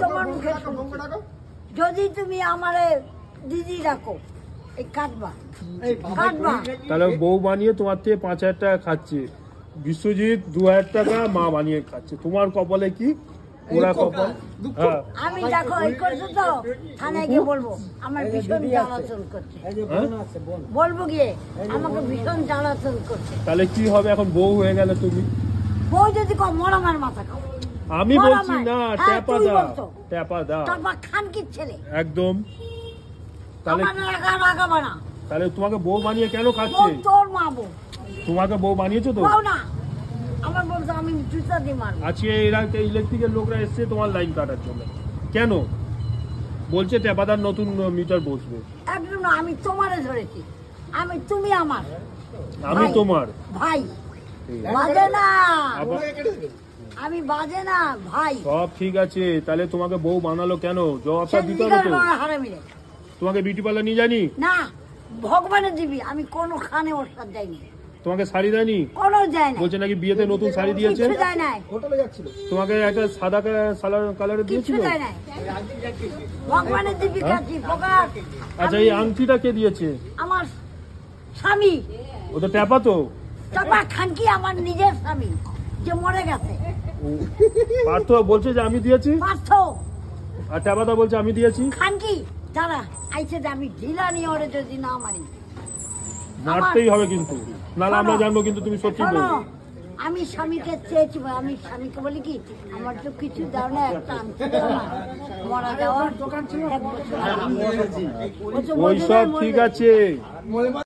তোমার মুখে যদি তুমি আমারে দিদি রাখো এই কাটবা তাহলে বউ বানিয়ে তোমার থেকে 5,000 টাকা খাচ্ছে, বিশ্বজিৎ 2,000 টাকা মা বানিয়ে খাচ্ছে। তোমার কপালে কি ওরা কপাল? আমি দেখো এই করছো তো থানায় গিয়ে বলবো আমার ভীষণ জ্বালাতন করছে, বলবো গিয়ে আমাকে ভীষণ জ্বালাতন করছে। তাহলে কি হবে এখন বউ হয়ে গেলে তুমি? বউ যদি কম মরামার মাথা খাও। আমি বলছি না, ট্যাপা দাও, ট্যাপা দাও। ট্যাপা খান কি ছেলে একদম। তাহলে রাগাবা না। তাহলে তোমাকে বউ বানিয়ে কেন খাচ্ছে? তোর মা বউ তোমাকে বউ বানিয়েছো তো? বউ না, আমার বলতো আমি জুতা দিয়ে মারবো। আজকে এরা ইলেকট্রিকের লোকরা এসছে তোমার লাইন কাটার জন্য। কেন বলছে ট্যাপাদার নতুন মিটার বসবে? একদম না, আমি তোমারে ধরেছি। আমি তুমি আমার, আমি তোমার ভাই। বাজে না, আমি বাজে না ভাই। সব ঠিক আছে, তাহলে তোমাকে বউ বানালো কেন? জবাবটা দিতে হবে তো। তোমাকে বিউটি পার্লার নিয়ে জানি না, ভগবানের দিবি, আমি কোনো খানে ওর সাথে যাইনি। তোমাকে শাড়ি দেয়নি? কোনো যায় না। বলছে নাকি বিয়েতে নতুন শাড়ি দিয়েছে। কিছু যায় না। হোটেলে যাচ্ছিল, তোমাকে একটা সাদা কালারের দিয়েছিল। কিছু যায় না, ভগবানের দিবি কাছে পোকা। আচ্ছা, এই আংটিটা কে দিয়েছে? আমার স্বামী। ও তো ট্যাপা তো। ট্যাপা খান কি আমার নিজের স্বামী যে মরে গেছে। পার্থ বলছে যে আমি দিয়েছি। পার্থ আর ট্যাপাদা বলছে আমি দিয়েছি। খান কি দাঁড়া আইছে যে আমি ঢিলা নিয়ে ওরে যদি না মারি। মারতেই হবে কিন্তু, নাহলে আমরা জানবো কিন্তু তুমি সত্যি বলো। আমি স্বামীকে চেয়েছি, আমি স্বামীকে বলি কি আমার তো কিছু দাও না, একটা আনতে দাও না, মরা যাওয়ার দোকান ছিল 1 বছর। ওই সব ঠিক আছে।